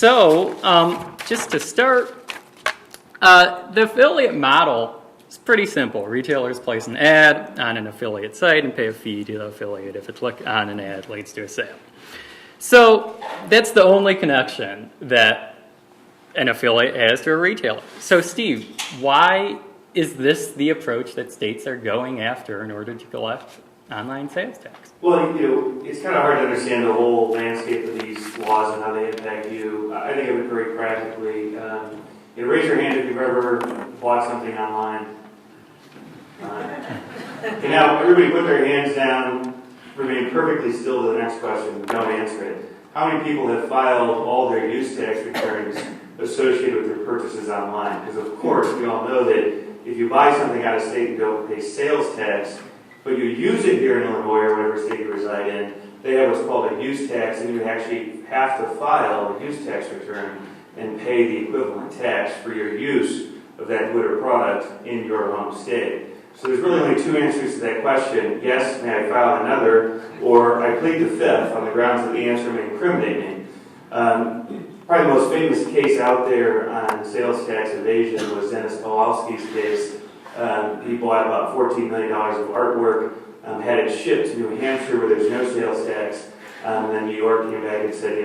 So, just to start, the affiliate model is pretty simple. Retailers place an ad on an affiliate site and pay a fee to the affiliate if a click on an ad leads to a sale. So, that's the only connection that an affiliate has to a retailer. So, Steve, why is this the approach that states are going after in order to collect online sales tax? Well, it's kind of hard to understand the whole landscape of these laws and how they impact you. I think of it very practically. Raise your hand if you've ever bought something online. Okay, now, everybody put their hands down, remain perfectly still to the next question, don't answer it. How many people have filed all their use tax returns associated with their purchases online? Because, of course, we all know that if you buy something out of state and don't pay sales tax, but you use it here in Illinois or whatever state you reside in, they have what's called a use tax, and you actually have to file a use tax return and pay the equivalent tax for your use of that good or product in your home state. So there's really only two answers to that question. Yes, may I file another, or I plead the fifth on the grounds that the answer may incriminate me. Probably the most famous case out there on sales tax evasion was Dennis Kowalski's case. He bought about $14 million of artwork, had it shipped to New Hampshire where there's no sales tax, and then New York came back and said,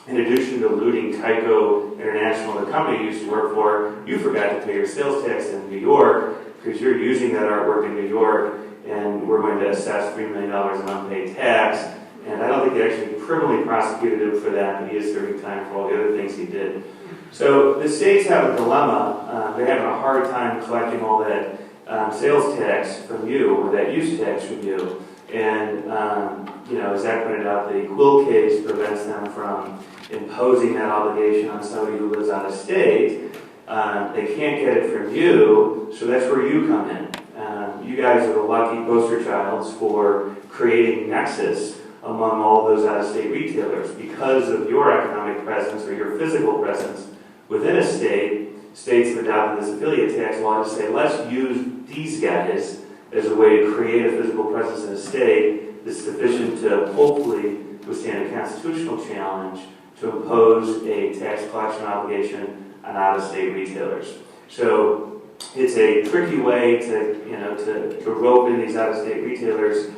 in addition to looting Tyco International, the company you used to work for, you forgot to pay your sales tax in New York because you're using that artwork in New York, and we're going to assess $3 million in unpaid tax. And I don't think they actually criminally prosecuted him for that, but he is serving time for all the other things he did. So the states have a dilemma. They're having a hard time collecting all that sales tax from you, or that use tax from you. And, as Zach pointed out, the Quill case prevents them from imposing that obligation on somebody who lives out of state. They can't get it from you, so that's where you come in. You guys are the lucky poster childs for creating Nexus among all those out-of-state retailers. Because of your economic presence or your physical presence within a state, states have adopted this affiliate tax law to say, let's use these guys as a way to create a physical presence in a state that's sufficient to hopefully withstand a constitutional challenge to impose a tax collection obligation on out-of-state retailers. So it's a tricky way to rope in these out-of-state retailers.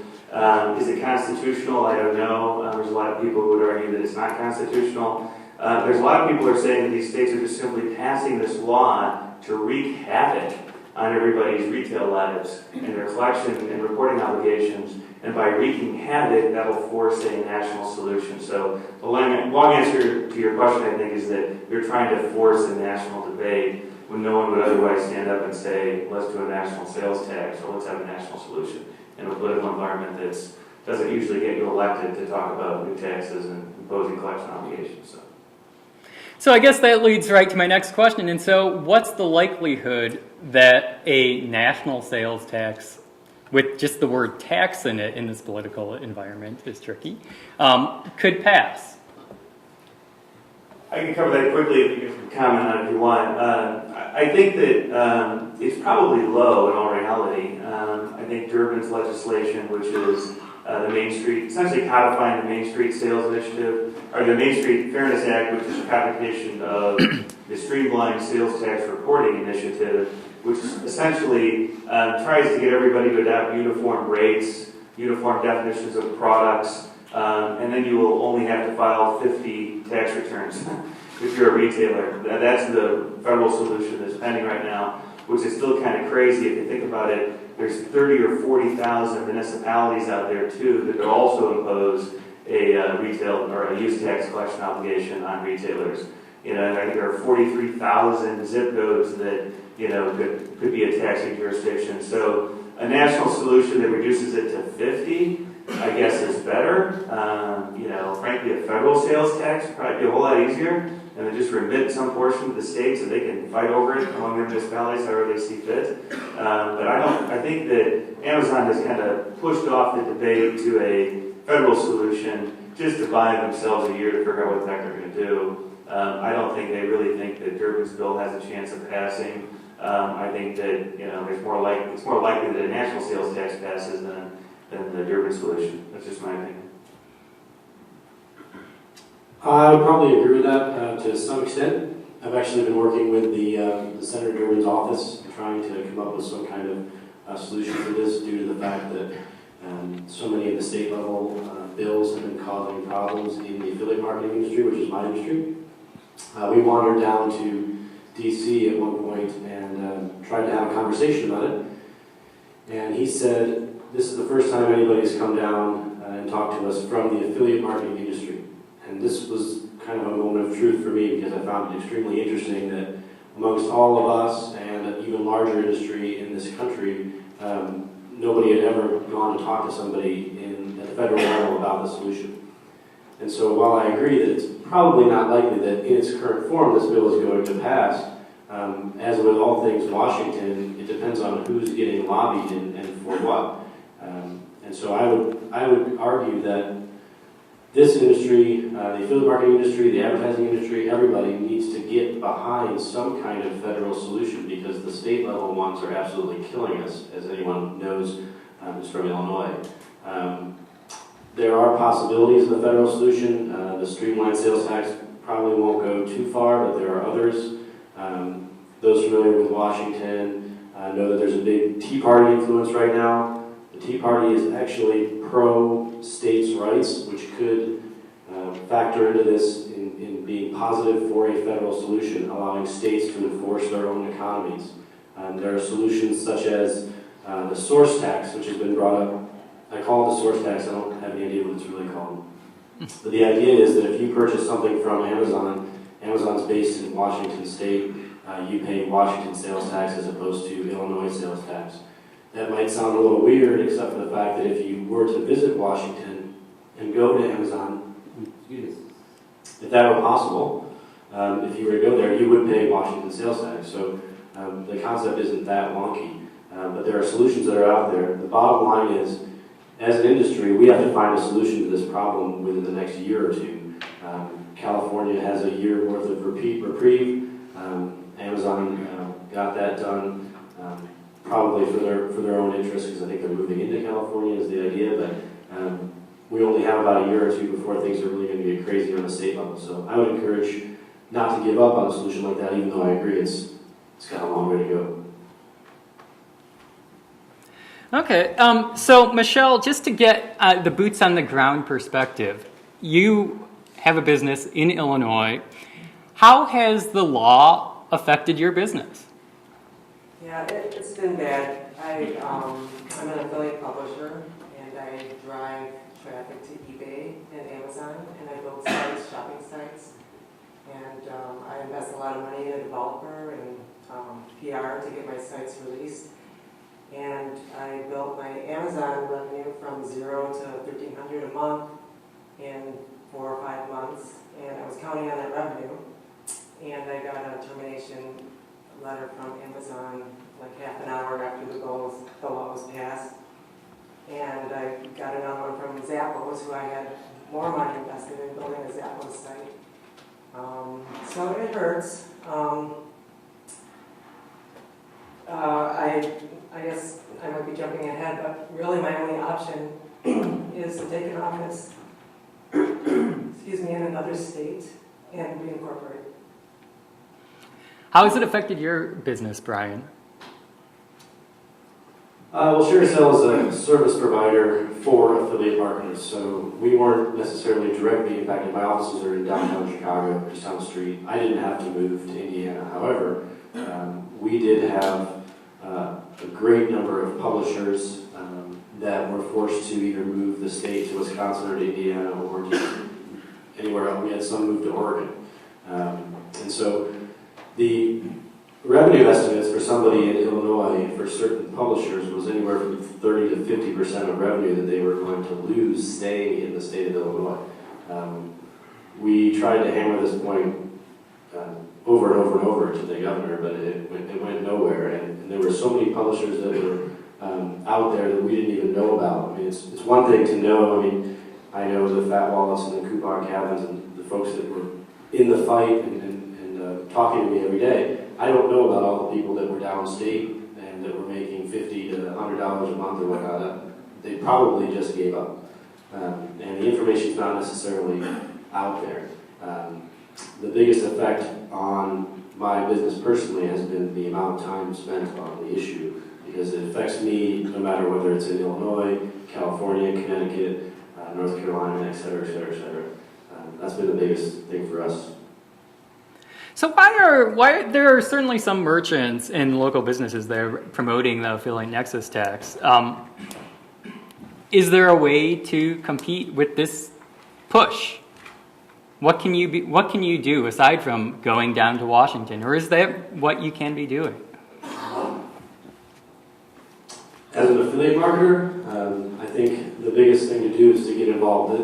Is it constitutional? I don't know. There's a lot of people who would argue that it's not constitutional. There's a lot of people who are saying that these states are just simply passing this law to wreak havoc on everybody's retail lives and their collection and reporting obligations. And by wreaking havoc, that will force a national solution. So the long answer to your question, I think, is that you're trying to force a national debate when no one would otherwise stand up and say, let's do a national sales tax, or let's have a national solution in a political environment that doesn't usually get you elected to talk about new taxes and imposing collection obligations. So I guess that leads right to my next question. And so what's the likelihood that a national sales tax, with just the word tax in it in this political environment is tricky, could pass? I can cover that quickly if you can comment on it if you want. I think that it's probably low in all reality. I think Durbin's legislation, which is the Main Street, essentially codifying the Main Street Sales Initiative, or the Main Street Fairness Act, which is a codification of the Streamlined Sales Tax Reporting Initiative, which essentially tries to get everybody to adopt uniform rates, uniform definitions of products, and then you will only have to file 50 tax returns if you're a retailer. That's the federal solution that's pending right now, which is still kind of crazy if you think about it. There's 30 or 40,000 municipalities out there too that could also impose a retail or a use tax collection obligation on retailers. And I think there are 43,000 zip codes that could be a taxing jurisdiction. So a national solution that reduces it to 50, I guess, is better. Frankly, a federal sales tax would probably be a whole lot easier, and then just remit some portion to the states so they can fight over it among their municipalities however they see fit. But I think that Amazon has kind of pushed off the debate to a federal solution just to buy themselves a year to figure out what the heck they're going to do. I don't think they really think that Durbin's bill has a chance of passing. I think that it's more likely that a national sales tax passes than the Durbin solution. That's just my opinion. I would probably agree with that to some extent. I've actually been working with the Senator Durbin's office trying to come up with some kind of solution for this due to the fact that so many of the state level bills have been causing problems in the affiliate marketing industry, which is my industry. We wandered down to DC at one point and tried to have a conversation about it. And he said, this is the first time anybody's come down and talked to us from the affiliate marketing industry. And this was kind of a moment of truth for me because I found it extremely interesting that amongst all of us and an even larger industry in this country, nobody had ever gone to talk to somebody at the federal level about the solution. And so while I agree that it's probably not likely that in its current form this bill is going to pass, as with all things Washington, it depends on who's getting lobbied and for what. And so I would argue that this industry, the affiliate marketing industry, the advertising industry, everybody needs to get behind some kind of federal solution because the state level ones are absolutely killing us, as anyone knows who's from Illinois. There are possibilities of a federal solution. The streamlined sales tax probably won't go too far, but there are others. Those familiar with Washington know that there's a big Tea Party influence right now. The Tea Party is actually pro-states' rights, which could factor into this in being positive for a federal solution, allowing states to enforce their own economies. There are solutions such as the source tax, which has been brought up. I call it the source tax. I don't have any idea what it's really called. But the idea is that if you purchase something from Amazon, Amazon's based in Washington State, you pay Washington sales tax as opposed to Illinois sales tax. That might sound a little weird, except for the fact that if you were to visit Washington and go to Amazon, if that were possible, if you were to go there, you would pay Washington sales tax. So the concept isn't that wonky, but there are solutions that are out there. The bottom line is, as an industry, we have to find a solution to this problem within the next year or two. California has a year worth of reprieve. Amazon got that done. Probably for their own interest, because I think they're moving into California is the idea, but we only have about a year or two before things are really going to get crazy on the state level. So I would encourage not to give up on a solution like that, even though I agree it's got a long way to go. Okay, so Michelle, just to get the boots on the ground perspective, you have a business in Illinois. How has the law affected your business? Yeah, it's been bad. I'm an affiliate publisher, and I drive traffic to eBay and Amazon, and I build sites, shopping sites. And I invest a lot of money in a developer and PR to get my sites released. And I built my Amazon revenue from 0 to $1,300 a month in 4 or 5 months, and I was counting on that revenue. And I got a termination letter from Amazon like half an hour after the law was passed. And I got another one from Zappos, who I had more money invested in building a Zappos site. So it hurts. I guess I might be jumping ahead, but really my only option is to take an office excuse me, in another state and reincorporate. How has it affected your business, Brian? Well, ShareASale is a service provider for affiliate marketers, so we weren't necessarily directly impacted. My offices are in downtown Chicago, just down the street. I didn't have to move to Indiana. However, we did have a great number of publishers that were forced to either move the state to Wisconsin or to Indiana or to anywhere else. We had some move to Oregon. And so the revenue estimates for somebody in Illinois for certain publishers was anywhere from 30 to 50% of revenue that they were going to lose staying in the state of Illinois. We tried to hammer this point over and over and over to the governor, but it went nowhere. And there were so many publishers that were out there that we didn't even know about. I mean, it's one thing to know. I mean, I know the Fat Wallets and the Coupon Cabins and the folks that were in the fight and talking to me every day. I don't know about all the people that were downstate and that were making $50 to $100 a month or whatnot. They probably just gave up. And the information's not necessarily out there. The biggest effect on my business personally has been the amount of time spent on the issue, because it affects me no matter whether it's in Illinois, California, Connecticut, North Carolina, et cetera, et cetera, et cetera. That's been the biggest thing for us. So why there are certainly some merchants and local businesses that are promoting the affiliate nexus tax. Is there a way to compete with this push? What can you do aside from going down to Washington, or is that what you can be doing? As an affiliate marketer, I think the biggest thing to do is to get involved.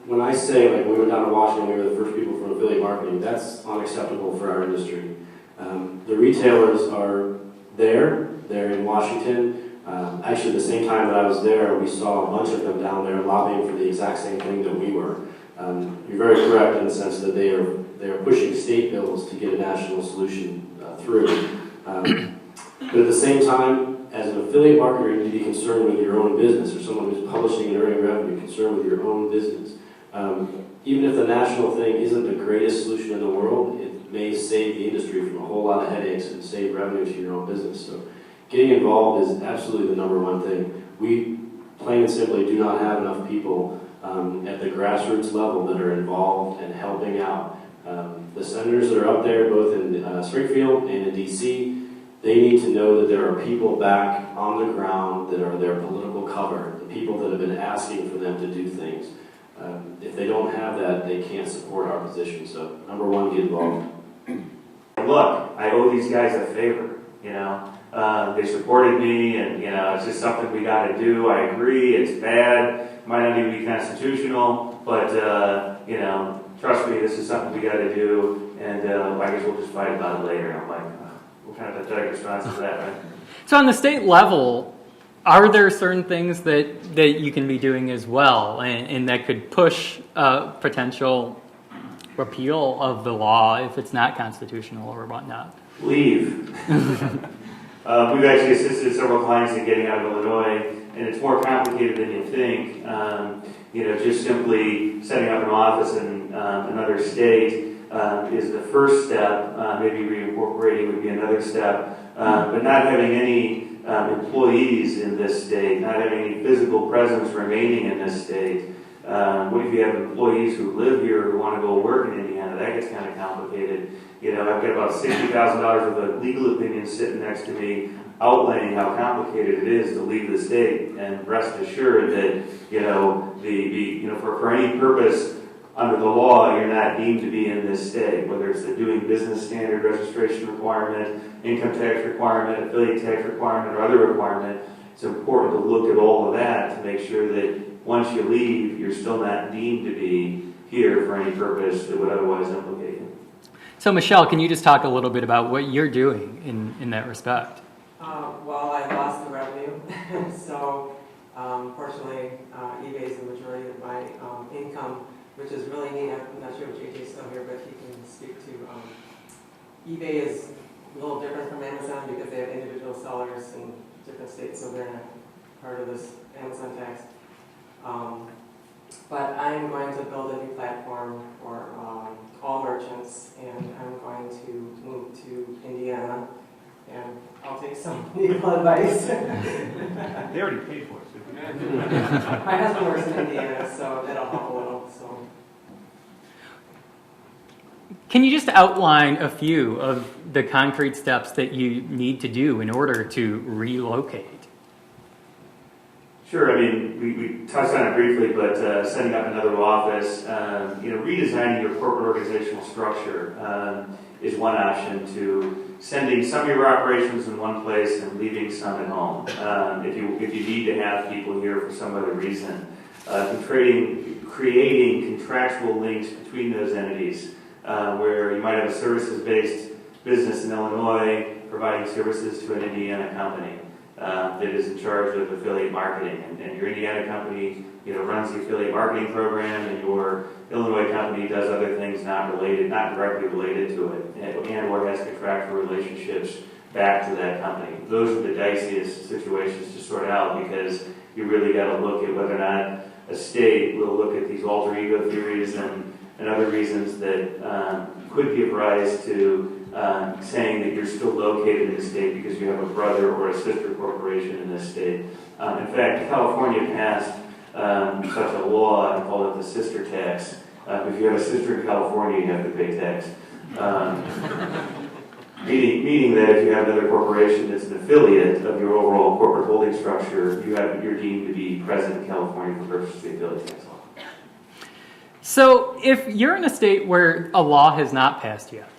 When I say, like, we went down to Washington, we were the first people from affiliate marketing, that's unacceptable for our industry. The retailers are there, they're in Washington. Actually, the same time that I was there, we saw a bunch of them down there lobbying for the exact same thing that we were. You're very correct in the sense that they are pushing state bills to get a national solution through. But at the same time, as an affiliate marketer, you need to be concerned with your own business, or someone who's publishing and earning revenue, concerned with your own business. Even if the national thing isn't the greatest solution in the world, it may save the industry from a whole lot of headaches and save revenue to your own business. So getting involved is absolutely the number one thing. We, plain and simply, do not have enough people at the grassroots level that are involved and helping out. The senators that are up there, both in Springfield and in DC, they need to know that there are people back on the ground that are their political cover, the people that have been asking for them to do things. If they don't have that, they can't support our position. So, number one, get involved. Look, I owe these guys a favor, you know. They supported me, and, you know, it's just something we got to do. I agree, it's bad, might not even be constitutional, but, you know, trust me, this is something we got to do, and I guess we'll just fight about it later. I'm like, what kind of pathetic response is that, right? So on the state level, are there certain things that you can be doing as well, and that could push potential repeal of the law if it's not constitutional or whatnot? Leave. We've actually assisted several clients in getting out of Illinois, and it's more complicated than you think. You know, just simply setting up an office in another state is the first step. Maybe reincorporating would be another step. But not having any employees in this state, not having any physical presence remaining in this state. What if you have employees who live here who want to go work in Indiana? That gets kind of complicated. You know, I've got about $60,000 worth of legal opinions sitting next to me outlining how complicated it is to leave the state. And rest assured that, you know, for any purpose under the law, you're not deemed to be in this state, whether it's the doing business standard registration requirement, income tax requirement, affiliate tax requirement, or other requirement. It's important to look at all of that to make sure that once you leave, you're still not deemed to be here for any purpose that would otherwise implicate you. So Michelle, can you just talk a little bit about what you're doing in that respect? Well, I lost the revenue, so fortunately, eBay is the majority of my income, which is really neat. I'm not sure if JJ's still here, but he can speak to. eBay is a little different from Amazon because they have individual sellers in different states, so they're not part of this Amazon tax. But I'm going to build a new platform for all merchants, and I'm going to move to Indiana, and I'll take some legal advice. They already paid for it. My husband works in Indiana, so that'll help a little. So. Can you just outline a few of the concrete steps that you need to do in order to relocate? Sure. I mean, we touched on it briefly, but setting up another office, redesigning your corporate organizational structure is one option to sending some of your operations in one place and leaving some at home. If you need to have people here for some other reason, creating contractual links between those entities, where you might have a services-based business in Illinois providing services to an Indiana company that is in charge of affiliate marketing, and your Indiana company, runs the affiliate marketing program, and your Illinois company does other things not directly related to it, and/or has contractual relationships back to that company. Those are the diciest situations to sort out, because you really got to look at whether or not a state will look at these alter ego theories and and other reasons that could give rise to saying that you're still located in the state because you have a brother or a sister corporation in this state. In fact, California passed such a law, I call it the sister tax. If you have a sister in California, you have to pay tax. Meaning that if you have another corporation that's an affiliate of your overall corporate holding structure, you're deemed to be present in California for purposes of the affiliate tax law. So if you're in a state where a law has not passed yet,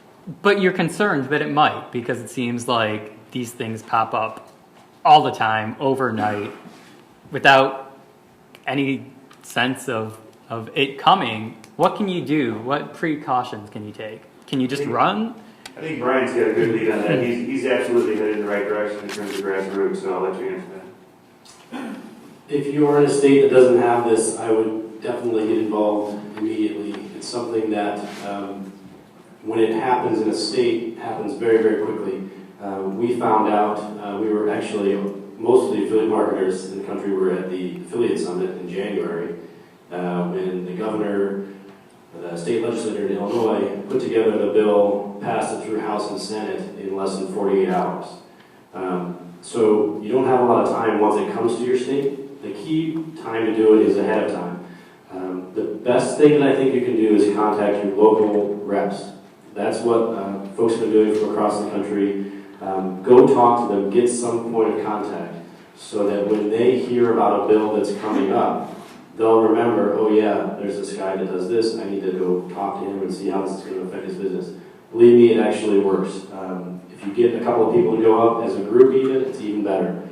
but you're concerned that it might, because it seems like these things pop up all the time, overnight, without any sense of it coming, what can you do? What precautions can you take? Can you just run? I think Brian's got a good lead on that. He's absolutely headed in the right direction in terms of grassroots, so I'll let you answer that. If you are in a state that doesn't have this, I would definitely get involved immediately. It's something that, when it happens in a state, happens very, very quickly. We found out, we were actually, most of the affiliate marketers in the country were at the affiliate summit in January, when the governor, the state legislature in Illinois put together the bill, passed it through House and Senate in less than 48 hours. So you don't have a lot of time once it comes to your state. The key time to do it is ahead of time. The best thing that I think you can do is contact your local reps. That's what folks have been doing from across the country. Go talk to them, get some point of contact, so that when they hear about a bill that's coming up, they'll remember, oh yeah, there's this guy that does this, I need to go talk to him and see how this is going to affect his business. Believe me, it actually works. If you get a couple of people to go up as a group even, it's even better.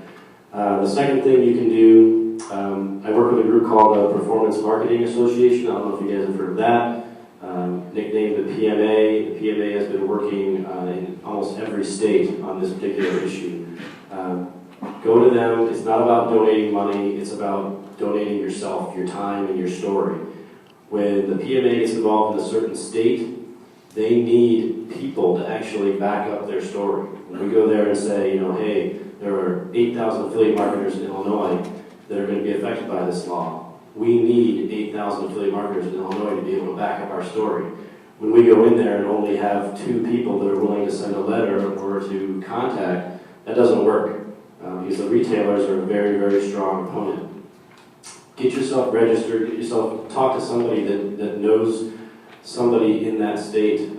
The second thing you can do, I work with a group called the Performance Marketing Association. I don't know if you guys have heard of that. Nicknamed the PMA. The PMA has been working in almost every state on this particular issue. Go to them. It's not about donating money. It's about donating yourself, your time, and your story. When the PMA gets involved in a certain state, they need people to actually back up their story. When we go there and say, hey, there are 8,000 affiliate marketers in Illinois that are going to be affected by this law. We need 8,000 affiliate marketers in Illinois to be able to back up our story. When we go in there and only have 2 people that are willing to send a letter or to contact, that doesn't work. Because the retailers are a very, very strong opponent. Get yourself registered, talk to somebody that knows somebody in that state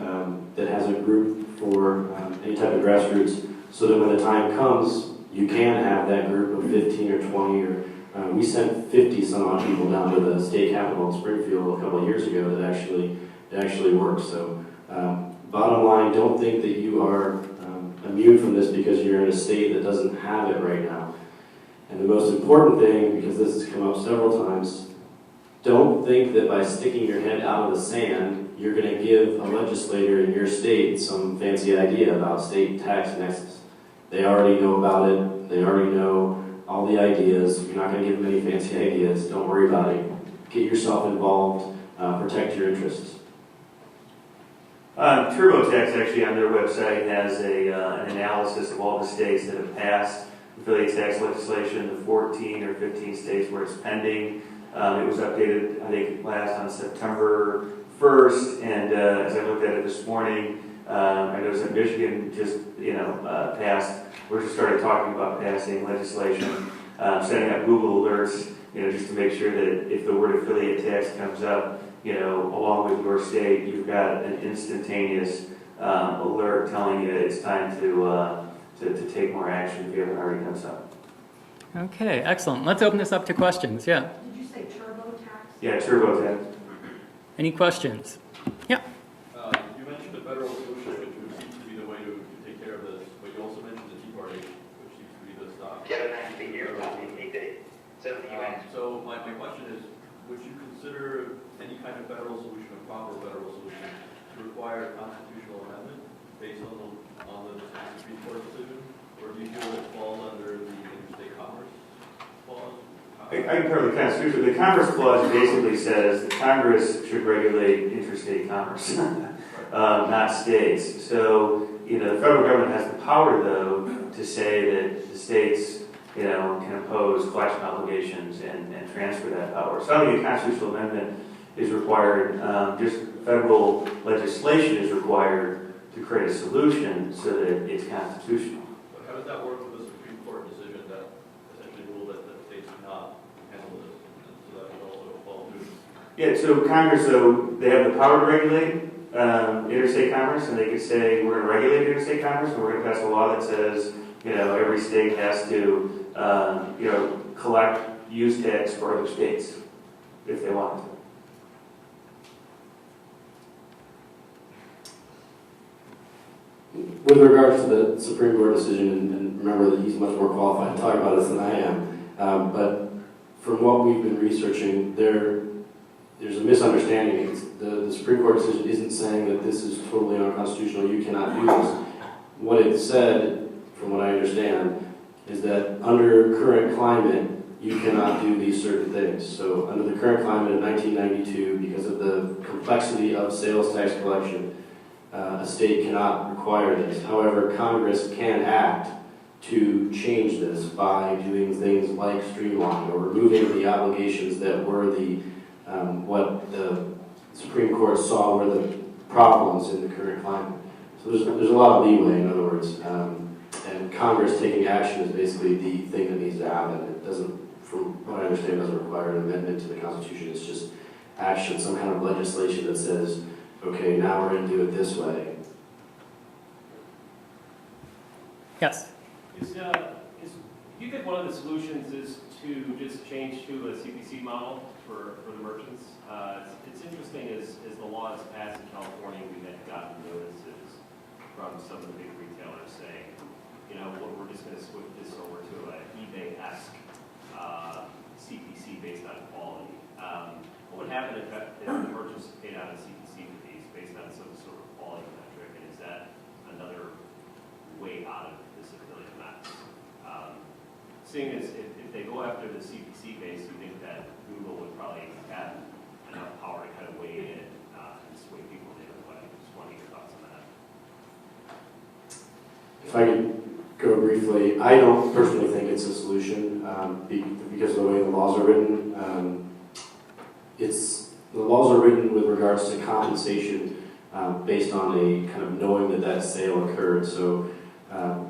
that has a group for any type of grassroots, so that when the time comes, you can have that group of 15 or 20 or we sent 50 some odd people down to the state capitol in Springfield a couple of years ago that actually worked. So bottom line, don't think that you are immune from this because you're in a state that doesn't have it right now. And the most important thing, because this has come up several times, don't think that by sticking your head out of the sand, you're going to give a legislator in your state some fancy idea about state tax nexus. They already know about it. They already know all the ideas. You're not going to give them any fancy ideas. Don't worry about it. Get yourself involved. Protect your interests. TurboTax actually on their website has an analysis of all the states that have passed affiliate tax legislation, the 14 or 15 states where it's pending. It was updated, I think, last on September 1st, and as I looked at it this morning, I noticed that Michigan just, passed. We just started talking about passing legislation, setting up Google alerts, just to make sure that if the word affiliate tax comes up, along with your state, you've got an instantaneous alert telling you it's time to take more action if you haven't already done so. Okay, excellent. Let's open this up to questions. Yeah. Did you say TurboTax? Yeah, TurboTax. Any questions? Yeah. You mentioned the federal solution, which would seem to be the way to take care of this, but you also mentioned the Tea Party, which seems to be the stop. So my question is, would you consider any kind of federal solution, a proper federal solution, to require a constitutional amendment based on the Supreme Court decision, or do you feel it falls under the interstate commerce clause? I can cover the Constitution. The Commerce Clause basically says that Congress should regulate interstate commerce, not states. So, the federal government has the power, though, to say that the states, can impose collection obligations and transfer that power. So I think a constitutional amendment is required. Just federal legislation is required to create a solution so that it's constitutional. But how does that work with the Supreme Court decision that essentially ruled that the states cannot handle this, and so that would also fall due? Yeah, so Congress, so they have the power to regulate interstate commerce, and they could say, we're going to regulate interstate commerce, and we're going to pass a law that says, every state has to, collect use tax for other states if they want to. With regards to the Supreme Court decision, and remember that he's much more qualified to talk about this than I am, but from what we've been researching, there's a misunderstanding. The Supreme Court decision isn't saying that this is totally unconstitutional, you cannot do this. What it said, from what I understand, is that under current climate, you cannot do these certain things. So under the current climate of 1992, because of the complexity of sales tax collection, a state cannot require this. However, Congress can act to change this by doing things like streamlining or removing the obligations that were what the Supreme Court saw were the problems in the current climate. So there's a lot of leeway, in other words, and Congress taking action is basically the thing that needs to happen. It doesn't, from what I understand, doesn't require an amendment to the Constitution. It's just action, some kind of legislation that says, okay, now we're going to do it this way. Yes. Do you think one of the solutions is to just change to a CPC model for the merchants? It's interesting as the law is passed in California, we have gotten notices from some of the big retailers saying, we're just going to switch this over to an eBay-esque CPC based on quality. What would happen if the merchants paid out a CPC for these based on some sort of quality metric, and is that another way out of this affiliate mess? Seeing as if they go after the CPC base, you think that Google would probably have enough power to kind of weigh in and sway people the other way. Just want to get your thoughts on that. If I could go briefly, I don't personally think it's a solution because of the way the laws are written. The laws are written with regards to compensation based on a kind of knowing that sale occurred. So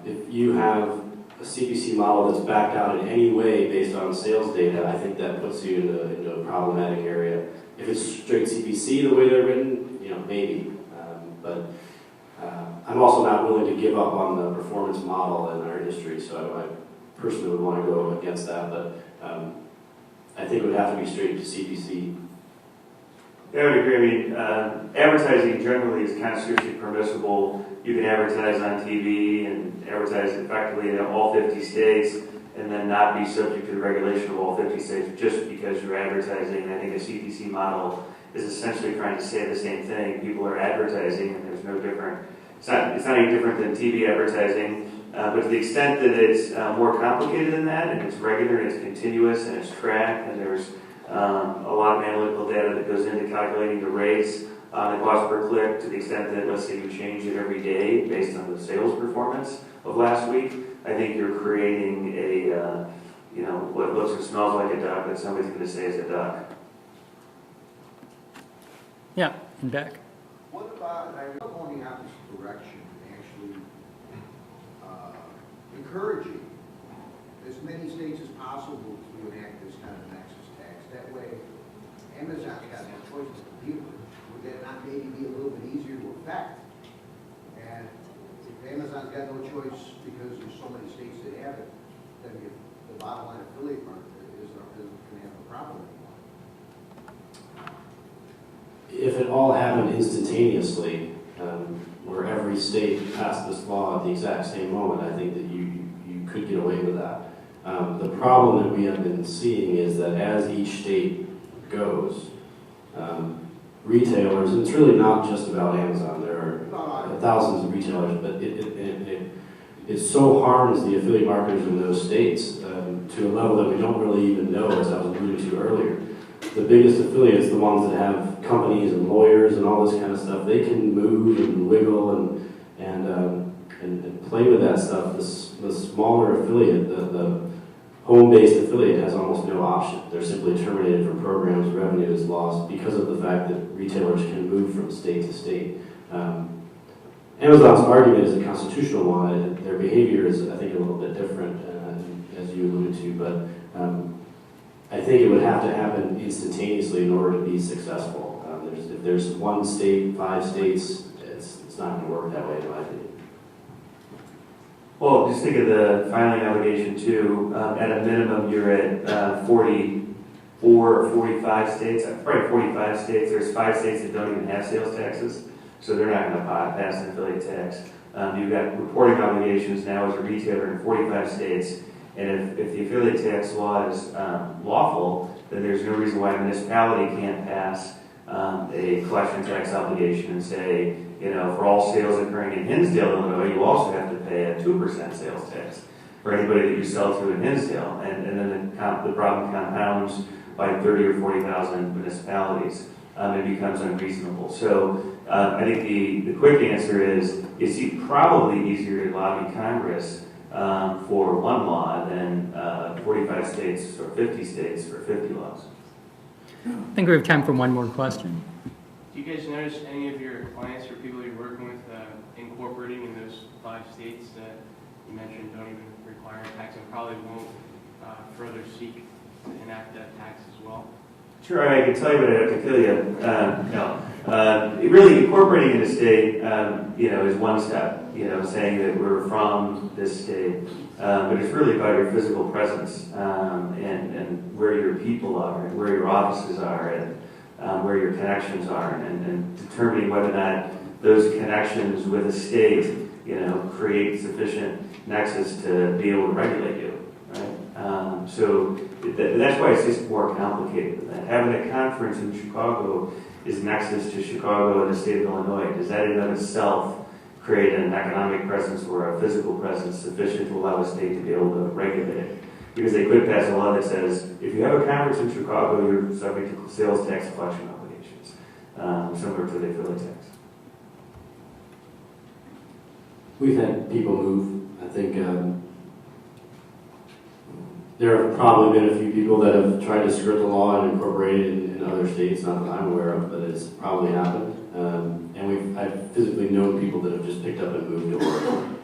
if you have a CPC model that's backed out in any way based on sales data, I think that puts you into a problematic area. If it's straight CPC the way they're written, maybe. But I'm also not willing to give up on the performance model in our industry, so I personally would want to go against that. But I think it would have to be straight to CPC. Yeah, I would agree. I mean, advertising generally is constitutionally permissible. You can advertise on TV and advertise effectively in all 50 states and then not be subject to the regulation of all 50 states just because you're advertising. I think a CPC model is essentially trying to say the same thing. People are advertising and there's no different. It's not any different than TV advertising, but to the extent that it's more complicated than that and it's regular and it's continuous and it's tracked and there's a lot of analytical data that goes into calculating the rates, the cost per click, to the extent that, let's say, you change it every day based on the sales performance of last week, I think you're creating a, what looks and smells like a duck that somebody's going to say is a duck. Yeah, in back. What about, I was going the opposite direction, actually encouraging as many states as possible to enact this kind of Nexus tax. That way, Amazon's got no choice to compete with it. Would that not maybe be a little bit easier to affect? And if Amazon's got no choice because there's so many states that have it, then the bottom line affiliate market isn't going to have a problem anymore. If it all happened instantaneously, where every state passed this law at the exact same moment, I think that you could get away with that. The problem that we have been seeing is that as each state goes, retailers, and it's really not just about Amazon, there are thousands of retailers, but it so harms the affiliate marketers in those states to a level that we don't really even know, as I was alluding to earlier. The biggest affiliates, the ones that have companies and lawyers and all this kind of stuff, they can move and wiggle and play with that stuff. The smaller affiliate, home-based affiliate has almost no option. They're simply terminated from programs, revenue is lost because of the fact that retailers can move from state to state. Amazon's argument is a constitutional one, and their behavior is, I think, a little bit different, as you alluded to, but I think it would have to happen instantaneously in order to be successful. If there's one state, 5 states, it's not going to work that way, in my opinion. Well, just think of the filing obligation too. At a minimum, you're at 44 or 45 states, probably 45 states. There's 5 states that don't even have sales taxes, so they're not going to pass an affiliate tax. You've got reporting obligations now as a retailer in 45 states, and if the affiliate tax law is lawful, then there's no reason why a municipality can't pass a collection tax obligation and say, for all sales occurring in Hinsdale, Illinois, you also have to pay a 2% sales tax for anybody that you sell to in Hinsdale. And then the problem compounds by 30 or 40,000 municipalities. It becomes unreasonable. So I think the quick answer is it's probably easier to lobby Congress for one law than 45 states or 50 states for 50 laws. I think we have time for one more question. Do you guys notice any of your clients or people you're working with incorporating in those 5 states that you mentioned don't even require a tax and probably won't further seek to enact that tax as well? Sure, I can tell you what I have to tell you. No. Really, incorporating in a state, is one step. Saying that we're from this state, but it's really about your physical presence and where your people are, and where your offices are, and where your connections are, and determining whether or not those connections with a state, create sufficient nexus to be able to regulate you. Right? So that's why it's just more complicated than that. Having a conference in Chicago is nexus to Chicago and the state of Illinois. Does that in and of itself create an economic presence or a physical presence sufficient to allow a state to be able to regulate it? Because they could pass a law that says, if you have a conference in Chicago, you're subject to sales tax collection obligations, similar to the affiliate tax. We've had people move. I think there have probably been a few people that have tried to skirt the law and incorporate it in other states, not that I'm aware of, but it's probably happened. And I've physically known people that have just picked up and moved to Oregon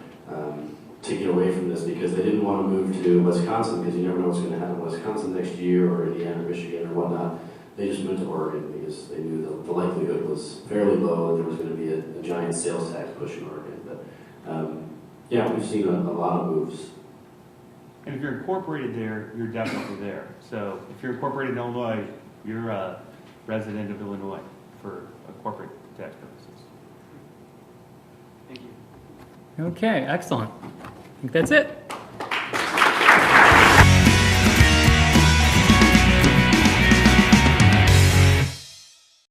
to get away from this because they didn't want to move to Wisconsin because you never know what's going to happen in Wisconsin next year or Indiana, Michigan, or whatnot. They just moved to Oregon because they knew the likelihood was fairly low that there was going to be a giant sales tax push in Oregon. But yeah, we've seen a lot of moves. And if you're incorporated there, you're definitely there. So if you're incorporated in Illinois, you're a resident of Illinois for corporate tax purposes. Thank you. Okay, excellent. I think that's it.